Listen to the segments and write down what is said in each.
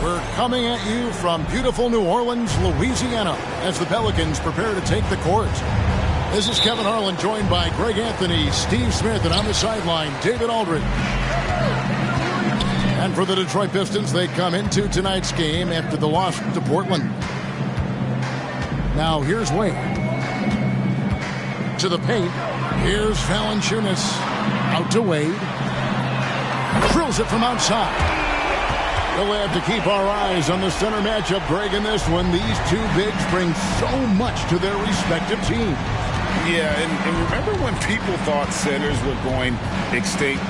We're coming at you from beautiful New Orleans, Louisiana, as the Pelicans prepare to take the court. This is Kevin Harlan, joined by Greg Anthony, Steve Smith, and on the sideline, David Aldridge. And for the Detroit Pistons, they come into tonight's game after the loss to Portland. Now here's Wade. To the paint. Here's Valanciunas. Out to Wade. Drills it from outside. We'll have to keep our eyes on the center matchup, Greg, in this one. These two bigs bring so much to their respective teams. Yeah, and remember when people thought centers were going extinct?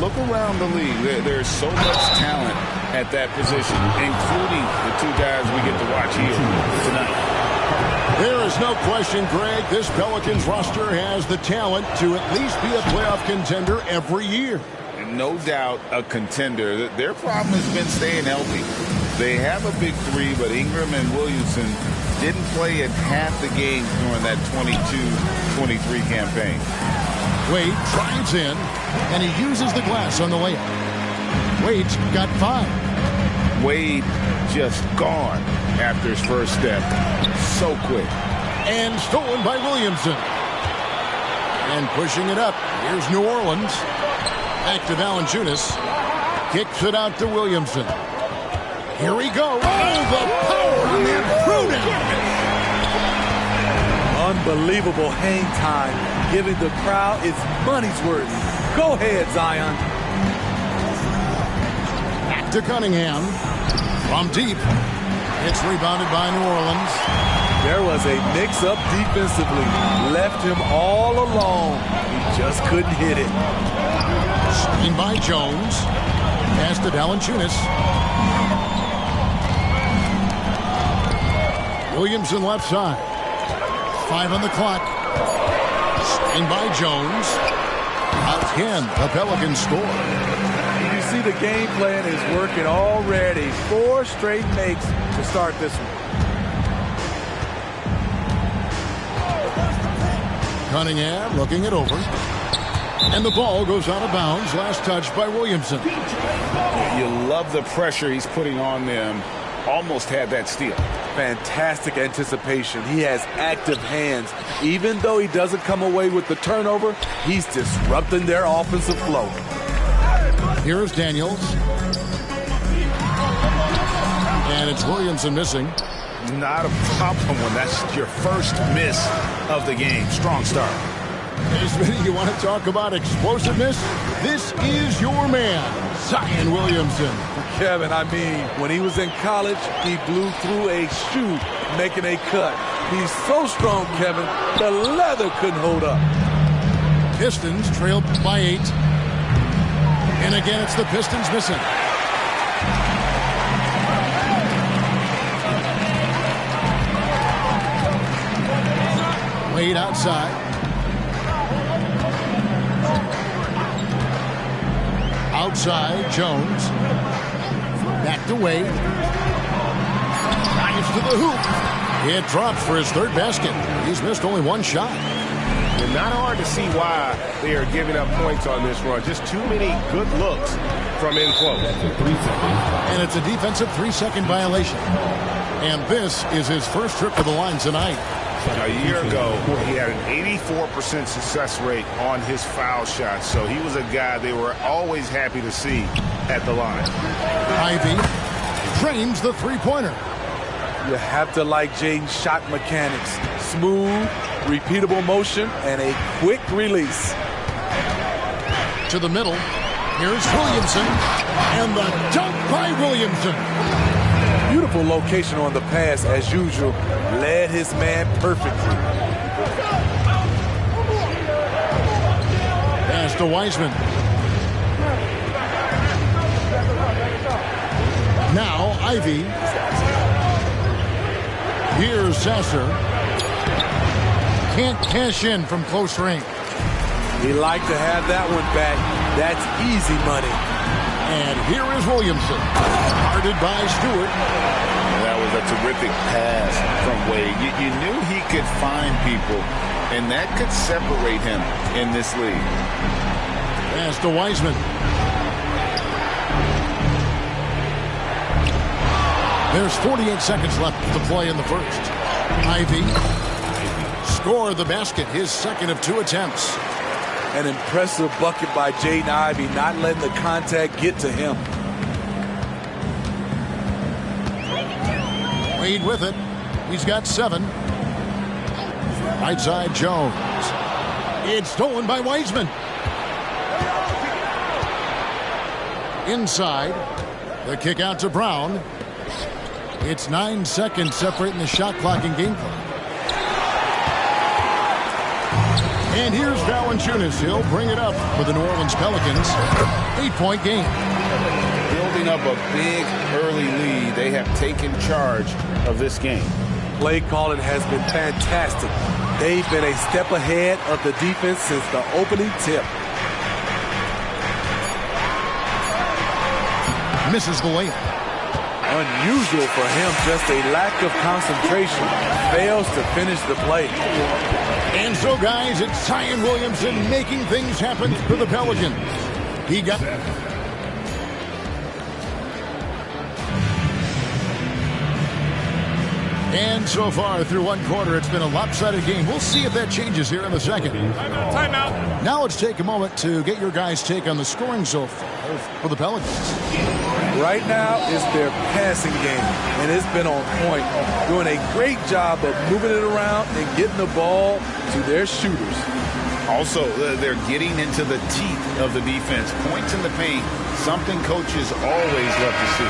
Look around the league. There's so much talent at that position, including the two guys we get to watch here tonight. There is no question, Greg, this Pelicans roster has the talent to at least be a playoff contender every year. No doubt a contender. Their problem has been staying healthy. They have a big three, but Ingram and Williamson didn't play in half the games during that 22-23 campaign. Wade drives in, and he uses the glass on the layup. Wade's got 5. Wade just gone after his first step. So quick. And stolen by Williamson. And pushing it up. Here's New Orleans. Back to Valanciunas. Kicks it out to Williamson. Here we go. Oh, the power on that throwdown. Unbelievable hang time, giving the crowd its money's worth. Go ahead, Zion. Back to Cunningham. From deep. It's rebounded by New Orleans. There was a mix-up defensively. Left him all alone. He just couldn't hit it. Screen by Jones. Pass to Valanciunas. Williamson left side. 5 on the clock. Screen by Jones. Again, the Pelicans score. You see the game plan is working already. 4 straight makes to start this one. Cunningham looking it over. And the ball goes out of bounds. Last touch by Williamson. You love the pressure he's putting on them. Almost had that steal. Fantastic anticipation. He has active hands. Even though he doesn't come away with the turnover, he's disrupting their offensive flow. Here's Daniels. And it's Williamson missing. Not a problem when that's your first miss of the game. Strong start. You want to talk about explosiveness? This is your man, Zion Williamson. Kevin, I mean, when he was in college, he blew through a shoe making a cut. He's so strong, Kevin, the leather couldn't hold up. Pistons trailed by 8. And again, it's the Pistons missing. Wade outside. Outside, Jones. Back to Wade. Drives to the hoop. It drops for his third basket. He's missed only one shot. And not hard to see why they are giving up points on this run. Just too many good looks from in close. And it's a defensive 3-second violation. And this is his first trip to the line tonight. A year ago, he had an 84% success rate on his foul shots. So he was a guy they were always happy to see at the line. Ivey trains the three-pointer. You have to like Jaden's shot mechanics. Smooth, repeatable motion, and a quick release. To the middle. Here's Williamson. And the dunk by Williamson. Beautiful location on the pass, as usual. Led his man perfectly. Pass to Wiseman. Now Ivey. Here's Sasser. Can't cash in from close range. He liked to have that one back. That's easy money. And here is Williamson. Guarded by Stewart. That was a terrific pass from Wade. You knew he could find people, and that could separate him in this league. Pass to Wiseman. There's 48 seconds left to play in the first. Ivey score the basket, his second of 2 attempts. An impressive bucket by Jaden Ivey, not letting the contact get to him. Wade with it. He's got 7. Right side Jones. It's stolen by Wiseman. Inside. The kick out to Brown. It's 9 seconds separating the shot clock and game clock. And here's Valanciunas. He'll bring it up for the New Orleans Pelicans. 8-point game. Building up a big early lead, they have taken charge of this game. Play calling has been fantastic. They've been a step ahead of the defense since the opening tip. Misses the layup. Unusual for him, just a lack of concentration. Fails to finish the play. And so, guys, it's Zion Williamson making things happen for the Pelicans. He got... And so far, through one quarter, it's been a lopsided game. We'll see if that changes here in the second. Timeout. Now let's take a moment to get your guys' take on the scoring so far for the Pelicans. Right now is their passing game, and it's been on point. Doing a great job of moving it around and getting the ball to their shooters. Also, they're getting into the teeth of the defense. Points in the paint, something coaches always love to see.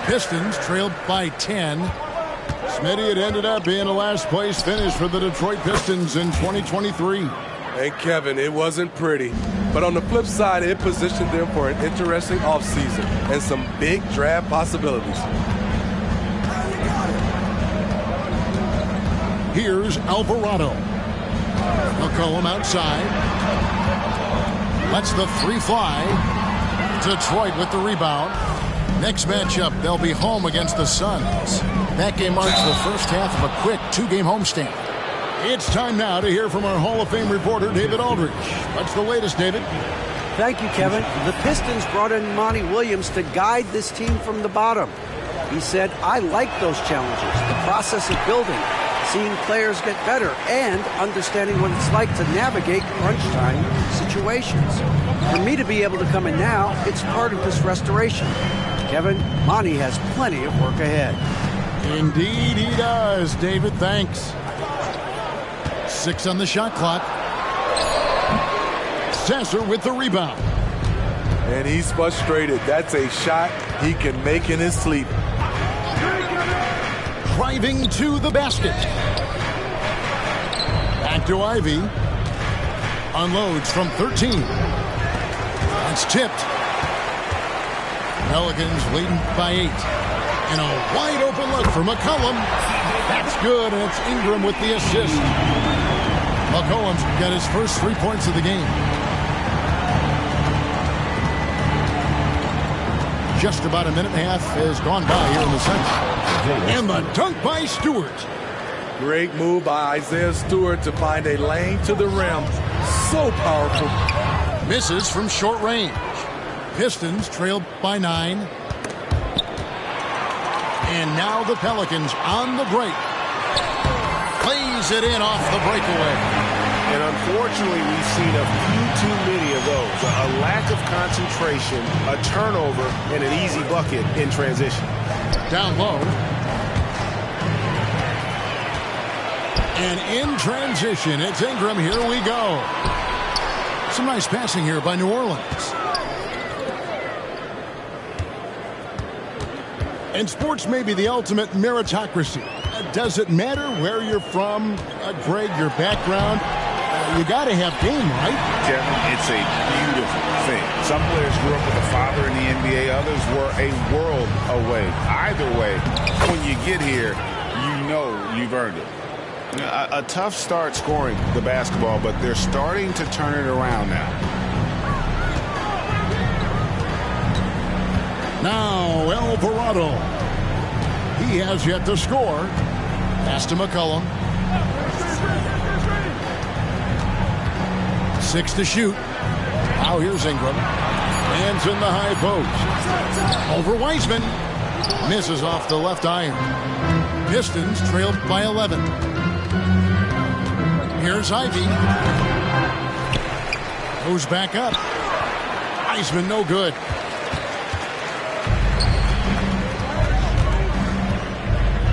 Pistons trailed by 10. Smitty, it ended up being a last-place finish for the Detroit Pistons in 2023. And Kevin, it wasn't pretty. But on the flip side, it positioned them for an interesting offseason and some big draft possibilities. Here's Alvarado. McCollum outside. Lets the 3 fly. Detroit with the rebound. Next matchup, they'll be home against the Suns. That game marks the first half of a quick 2-game homestand. It's time now to hear from our Hall of Fame reporter, David Aldridge. What's the latest, David? Thank you, Kevin. The Pistons brought in Monty Williams to guide this team from the bottom. He said, I like those challenges, the process of building, seeing players get better, and understanding what it's like to navigate crunch time situations. For me to be able to come in now, it's part of this restoration. Kevin, Monty has plenty of work ahead. Indeed he does, David. Thanks. 6 on the shot clock. Sasser with the rebound. And he's frustrated. That's a shot he can make in his sleep. Driving to the basket. Back to Ivey. Unloads from 13. It's tipped. Pelicans leading by 8. And a wide open look for McCollum. That's good, and it's Ingram with the assist. McCollum's got his first 3 points of the game. Just about a minute and a half has gone by here in the second. And the dunk by Stewart. Great move by Isaiah Stewart to find a lane to the rim. So powerful. Misses from short range. Pistons trail by 9. And now the Pelicans on the break. Plays it in off the breakaway. And unfortunately, we've seen a few too many of those. A lack of concentration, a turnover, and an easy bucket in transition. Down low. And in transition, it's Ingram. Here we go. Some nice passing here by New Orleans. And sports may be the ultimate meritocracy. Does it matter where you're from, Greg, your background? You got to have game, right? Kevin, it's a beautiful thing. Some players grew up with a father in the NBA. Others were a world away. Either way, when you get here, you know you've earned it. A tough start scoring the basketball, but they're starting to turn it around now. Now, Alvarado. He has yet to score. Pass to McCollum. 6 to shoot. Now here's Ingram. Hands in the high post. Over Wiseman. Misses off the left iron. Pistons trailed by 11. Here's Ivy. Goes back up. Wiseman no good.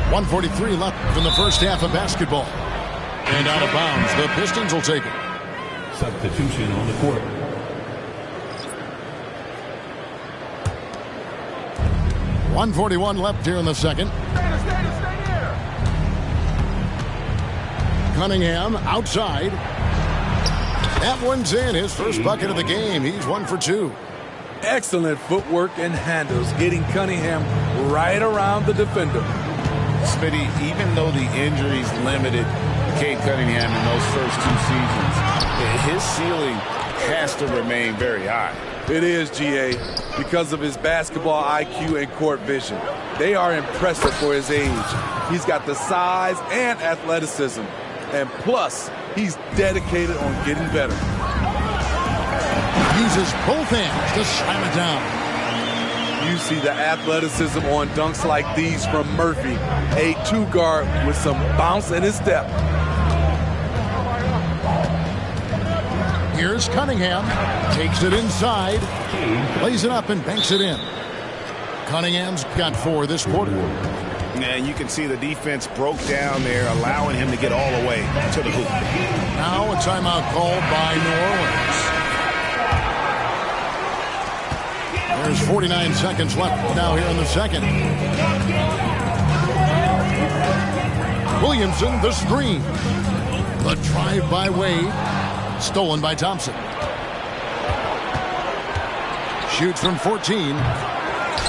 .143 left in the first half of basketball. And out of bounds. The Pistons will take it. Substitution on the court. .141 left here in the second. Cunningham outside. That one's in. His first bucket of the game. He's 1 for 2. Excellent footwork and handles, getting Cunningham right around the defender. Smitty, even though the injuries limited Cade Cunningham in those first 2 seasons, his ceiling has to remain very high. It is, GA, because of his basketball IQ and court vision. They are impressive for his age. He's got the size and athleticism. And plus, he's dedicated on getting better. Uses both hands to slam it down. You see the athleticism on dunks like these from Murphy, a 2-guard with some bounce in his step. Here's Cunningham. Takes it inside. Lays it up and banks it in. Cunningham's got 4 this quarter. And you can see the defense broke down there, allowing him to get all the way to the hoop. Now a timeout called by New Orleans. There's 49 seconds left now here in the second. Williamson, the screen. The drive by Wade. Stolen by Thompson. Shoots from 14.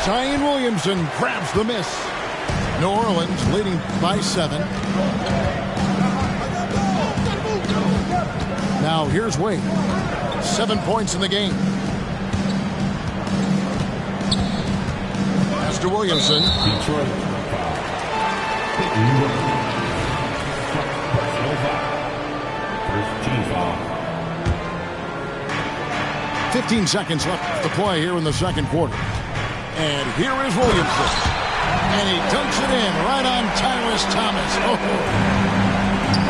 Zion Williamson grabs the miss. New Orleans leading by 7. Now here's Wade. 7 points in the game. To Williamson. Detroit. 15 seconds left to play here in the second quarter. And here is Williamson. And he dunks it in right on Tyrus Thomas. Oh.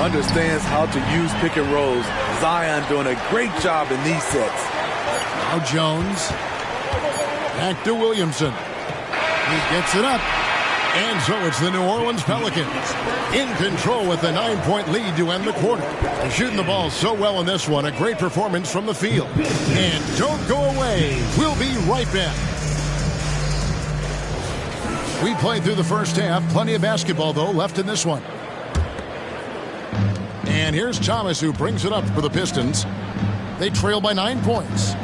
Understands how to use pick and rolls. Zion doing a great job in these sets. Now Jones. Back to Williamson. He gets it up. And so it's the New Orleans Pelicans in control with a 9-point lead to end the quarter. Shooting the ball so well in this one. A great performance from the field. And don't go away. We'll be right back. We played through the first half. Plenty of basketball, though, left in this one. And here's Thomas, who brings it up for the Pistons. They trail by 9 points.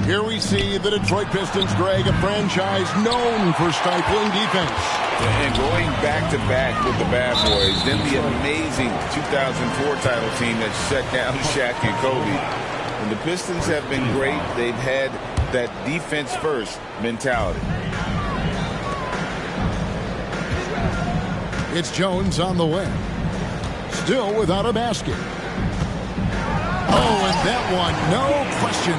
Here we see the Detroit Pistons, Greg, a franchise known for stifling defense. And going back-to-back with the bad boys, then the amazing 2004 title team that shut down Shaq and Kobe. And the Pistons have been great. They've had that defense-first mentality. It's Jones on the wing. Still without a basket. Oh, and that one, no question.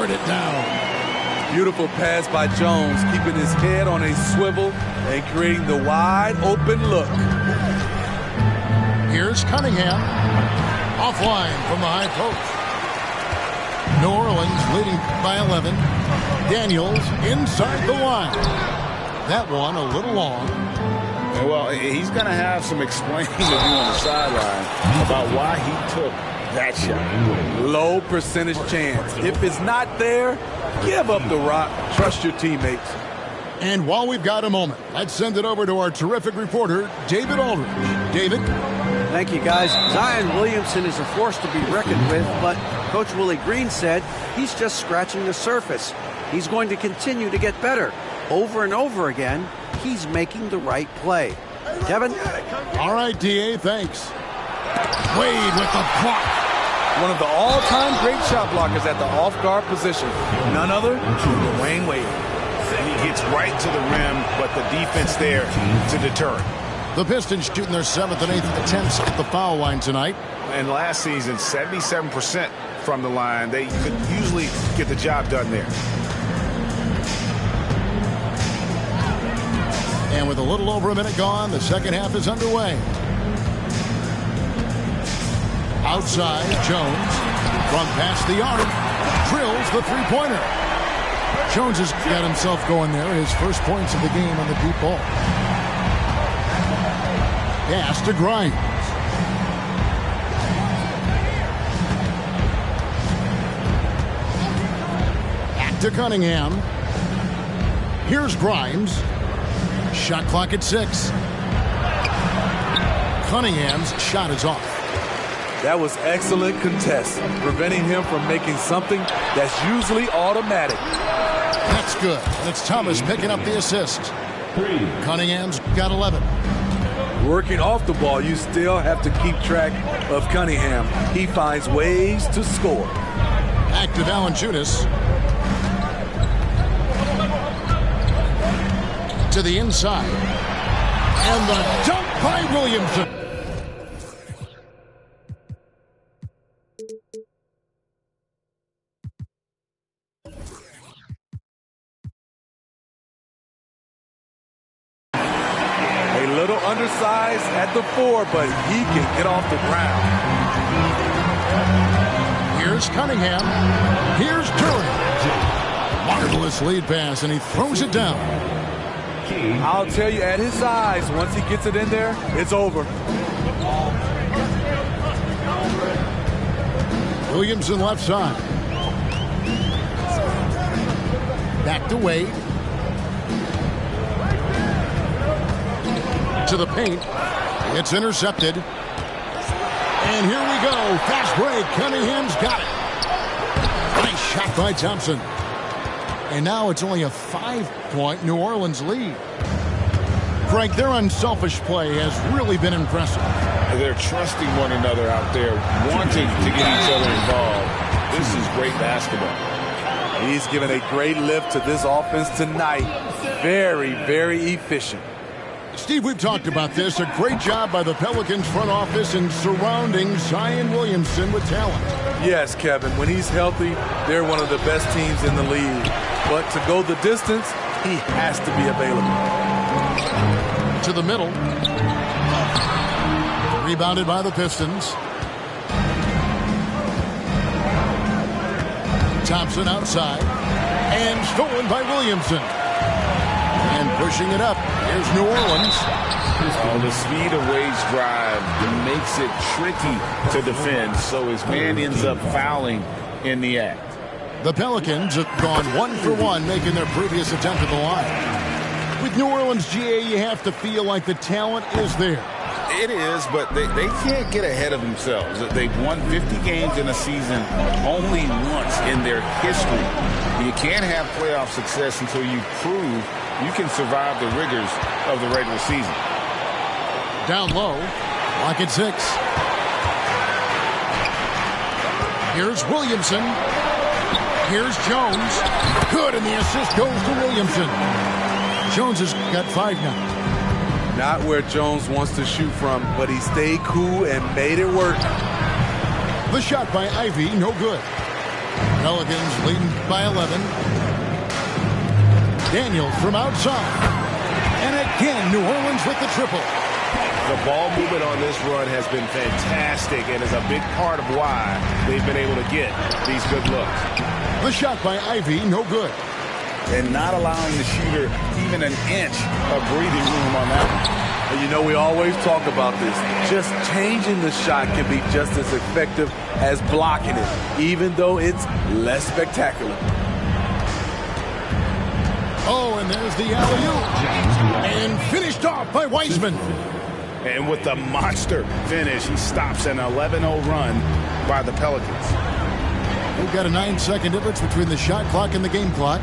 It down. Beautiful pass by Jones, keeping his head on a swivel and creating the wide open look. Here's Cunningham. Offline from the high post. New Orleans leading by 11. Daniels inside the line. That one a little long. Well, he's going to have some explaining to do on the sideline about why he took that shot. Low percentage chance. If it's not there, give up the rock. Trust your teammates. And while we've got a moment, let's send it over to our terrific reporter, David Aldridge. David? Thank you, guys. Zion Williamson is a force to be reckoned with, but Coach Willie Green said he's just scratching the surface. He's going to continue to get better. Over and over again, he's making the right play. Kevin? All right, D.A., thanks. Wade with the block. One of the all-time great shot blockers at the off-guard position. None other than Dwayne Wade. He gets right to the rim, but the defense there to deter him. The Pistons shooting their 7th and 8th attempts at the foul line tonight. And last season, 77% from the line. They could usually get the job done there. And with a little over a minute gone, the second half is underway. Outside, Jones from past the arc drills the three-pointer. Jones has got himself going there. His first points of the game on the deep ball. Pass to Grimes. Back to Cunningham. Here's Grimes. Shot clock at 6. Cunningham's shot is off. That was excellent contest, preventing him from making something that's usually automatic. That's good. And it's Thomas picking up the assist. Cunningham's got 11. Working off the ball, you still have to keep track of Cunningham. He finds ways to score. Back to Valanciunas. To the inside. And the dunk by Williamson. Undersized at the 4, but he can get off the ground. Here's Cunningham. Here's Curry. Marvelous lead pass, and he throws it down. I'll tell you, at his size, once he gets it in there, it's over. Williamson left side. Back to Wade. To the paint. It's intercepted. And here we go. Fast break. Cunningham's got it. Nice shot by Thompson. And now it's only a 5-point New Orleans lead. Frank, their unselfish play has really been impressive. They're trusting one another out there, wanting to get each other involved. This is great basketball. He's given a great lift to this offense tonight. Very, very efficient. Steve, we've talked about this. A great job by the Pelicans front office in surrounding Zion Williamson with talent. Yes, Kevin. When he's healthy, they're one of the best teams in the league. But to go the distance, he has to be available. To the middle. Rebounded by the Pistons. Thompson outside. And stolen by Williamson. And pushing it up. Here's New Orleans. Oh, the speed of Wade's drive makes it tricky to defend, so his man ends up fouling in the act. The Pelicans have gone 1 for 1, making their previous attempt at the line. With New Orleans, GA, you have to feel like the talent is there. It is, but they can't get ahead of themselves. They've won 50 games in a season only once in their history. You can't have playoff success until you prove you can survive the rigors of the regular season. down low. Clock at 6. Here's Williamson. Here's Jones. Good, and the assist goes to Williamson. Jones has got 5 now. Not where Jones wants to shoot from, but he stayed cool and made it work. The shot by Ivy, no good. Pelicans leading by 11. Daniels from outside. And again, New Orleans with the triple. The ball movement on this run has been fantastic and is a big part of why they've been able to get these good looks. The shot by Ivy, no good. And not allowing the shooter even an inch of breathing room on that one. And you know, we always talk about this. Just changing the shot can be just as effective as blocking it, even though it's less spectacular. Oh, and there's the alley-oop. And finished off by Wiseman. And with the monster finish, he stops an 11-0 run by the Pelicans. We've got a 9-second difference between the shot clock and the game clock.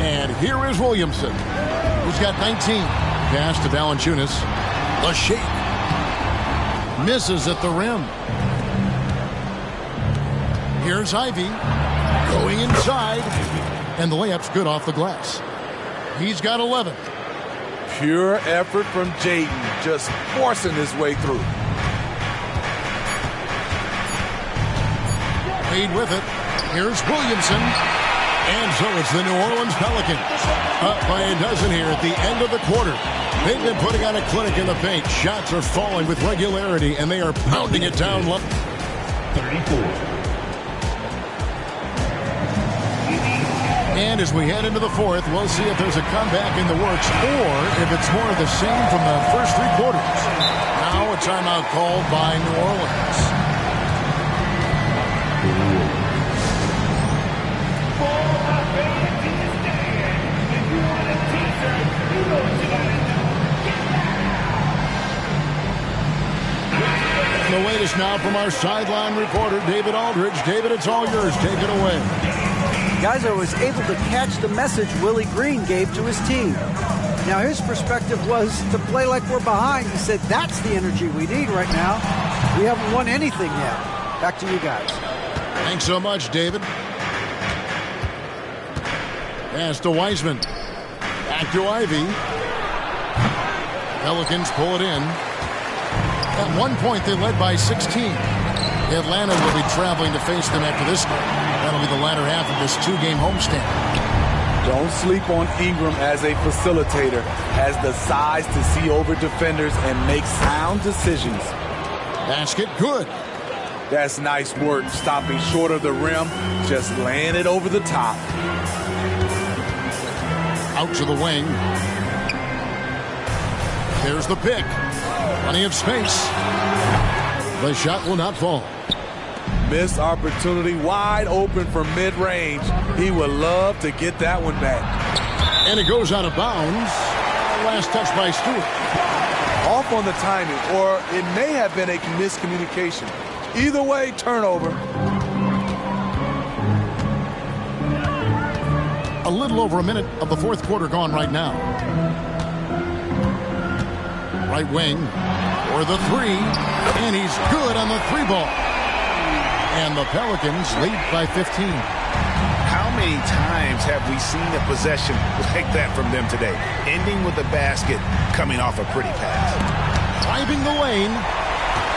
And here is Williamson, who's got 19. Pass to Valanciunas. The shake. Misses at the rim. Here's Ivy. Going inside. And the layup's good off the glass. He's got 11. Pure effort from Jaden, just forcing his way through. Wade with it. Here's Williamson. And so it's the New Orleans Pelicans. Up by a dozen here at the end of the quarter. They've been putting on a clinic in the paint. Shots are falling with regularity, and they are pounding it down. 34. And as we head into the fourth, we'll see if there's a comeback in the works or if it's more of the same from the first 3 quarters. Now a timeout called by New Orleans. The latest now from our sideline reporter, David Aldridge. David, it's all yours. Take it away. Guys, I was able to catch the message Willie Green gave to his team. Now, his perspective was to play like we're behind. He said, that's the energy we need right now. We haven't won anything yet. Back to you guys. Thanks so much, David. Pass to Wiseman. Back to Ivy. Pelicans pull it in. At one point, they led by 16. Atlanta will be traveling to face them after this game. That'll be the latter half of this 2-game homestand. Don't sleep on Ingram as a facilitator. Has the size to see over defenders and make sound decisions. Basket good. That's nice work, stopping short of the rim, just laying it over the top. Out to the wing. There's the pick. Plenty of space. The shot will not fall. Missed opportunity, wide open from mid-range. He would love to get that one back. And it goes out of bounds. Last touch by Stewart. Off on the timing, or it may have been a miscommunication. Either way, turnover. A little over a minute of the fourth quarter gone right now. Right wing for the 3, and he's good on the 3 ball. And the Pelicans lead by 15. How many times have we seen a possession like that from them today? Ending with a basket, coming off a pretty pass. Driving the lane.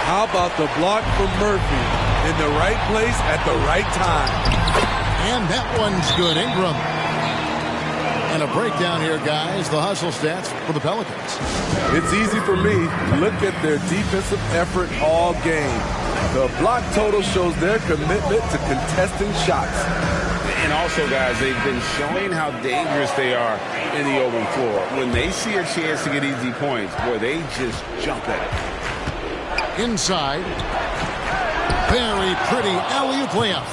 How about the block from Murphy? In the right place at the right time. And that one's good. Ingram. And a breakdown here, guys. The hustle stats for the Pelicans. It's easy for me. Look at their defensive effort all game. The block total shows their commitment to contesting shots. And also, guys, they've been showing how dangerous they are in the open floor. When they see a chance to get easy points, boy, they just jump at it. Inside. Very pretty alley-oop layup.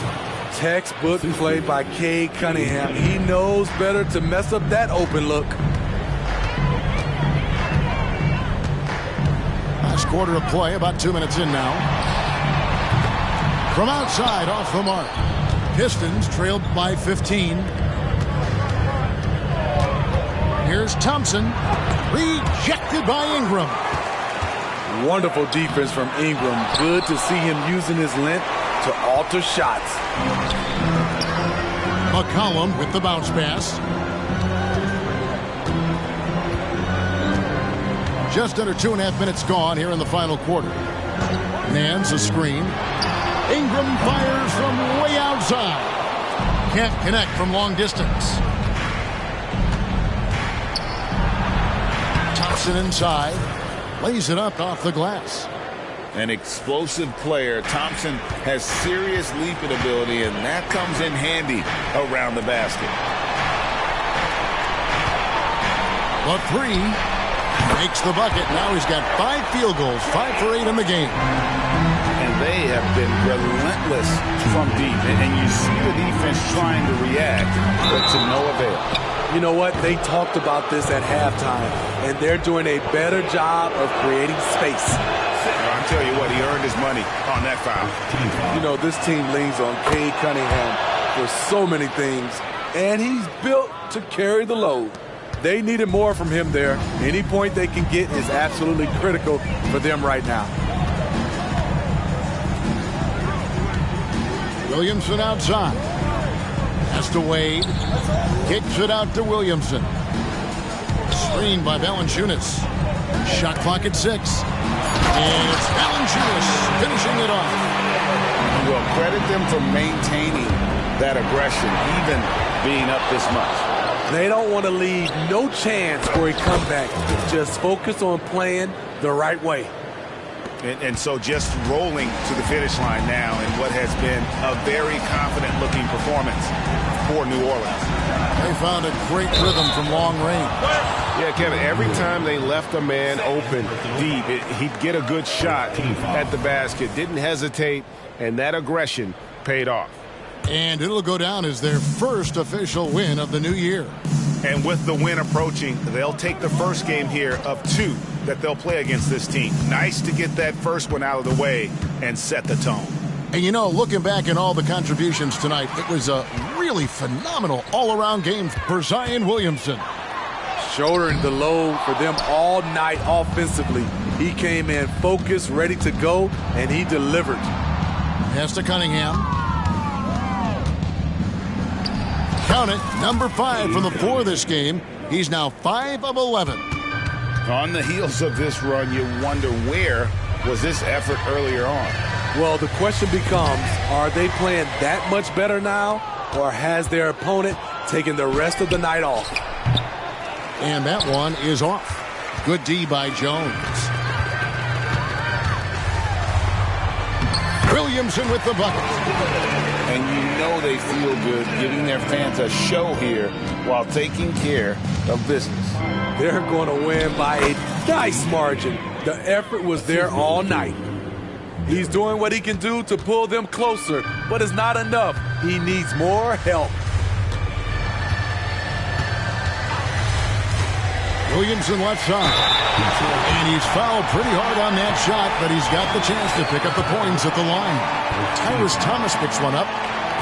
Textbook play by Cade Cunningham. He knows better to mess up that open look. Last quarter of play, about 2 minutes in now. From outside, off the mark. Pistons trailed by 15. Here's Here's Thompson. Rejected by Ingram. Wonderful defense from Ingram. Good to see him using his length to alter shots. McCollum with the bounce pass. Just under 2.5 minutes gone here in the final quarter. Nance a screen. Ingram fires from way outside. Can't connect from long distance. Thompson inside. Lays it up off the glass. An explosive player. Thompson has serious leaping ability, and that comes in handy around the basket. The three makes the bucket. Now he's got 5 field goals, 5 for 8 in the game. And they have been relentless from deep. And you see the defense trying to react, but to no avail. You know what? They talked about this at halftime, and they're doing a better job of creating space. I'll tell you what, he earned his money on that foul. You know, this team leans on Cade Cunningham for so many things, and he's built to carry the load. They needed more from him there. Any point they can get is absolutely critical for them right now. Williamson outside. Pass to Wade. Kicks it out to Williamson. Screened by Valanciunas. Shot clock at 6. It's Valanciunas finishing it off. Well, credit them for maintaining that aggression, even being up this much. They don't want to leave no chance for a comeback. Just focus on playing the right way. And so just rolling to the finish line now in what has been a very confident-looking performance for New Orleans. They found a great rhythm from long range. Yeah, Kevin, every time they left a man open deep, he'd get a good shot at the basket. Didn't hesitate, and that aggression paid off. And it'll go down as their first official win of the new year. And with the win approaching, they'll take the first game here of 2 that they'll play against this team. Nice to get that first one out of the way and set the tone. And you know, looking back at all the contributions tonight, it was a really phenomenal all-around game for Zion Williamson. Shouldering the load for them all night offensively. He came in focused, ready to go, and he delivered. Pass to Cunningham. Count it, number 5 from the floor this game. He's now 5 of 11. On the heels of this run, you wonder where was this effort earlier on? Well, the question becomes, are they playing that much better now, or has their opponent taken the rest of the night off? And that one is off. Good D by Jones. Williamson with the bucket. And you know they feel good giving their fans a show here while taking care of business. They're going to win by a nice margin. The effort was there all night. He's doing what he can do to pull them closer, but it's not enough. He needs more help. Williamson left side. And he's fouled pretty hard on that shot, but he's got the chance to pick up the points at the line. Tyrus Thomas picks one up.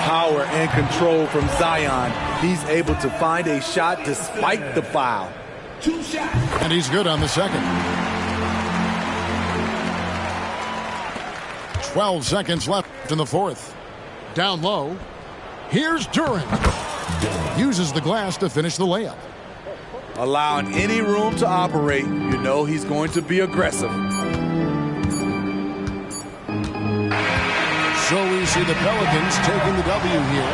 Power and control from Zion. He's able to find a shot despite the foul. 2 shots. And he's good on the second. 12 seconds left in the fourth. Down low. Here's Duren. Uses the glass to finish the layup. Allowing any room to operate, you know he's going to be aggressive. So we see the Pelicans taking the W here.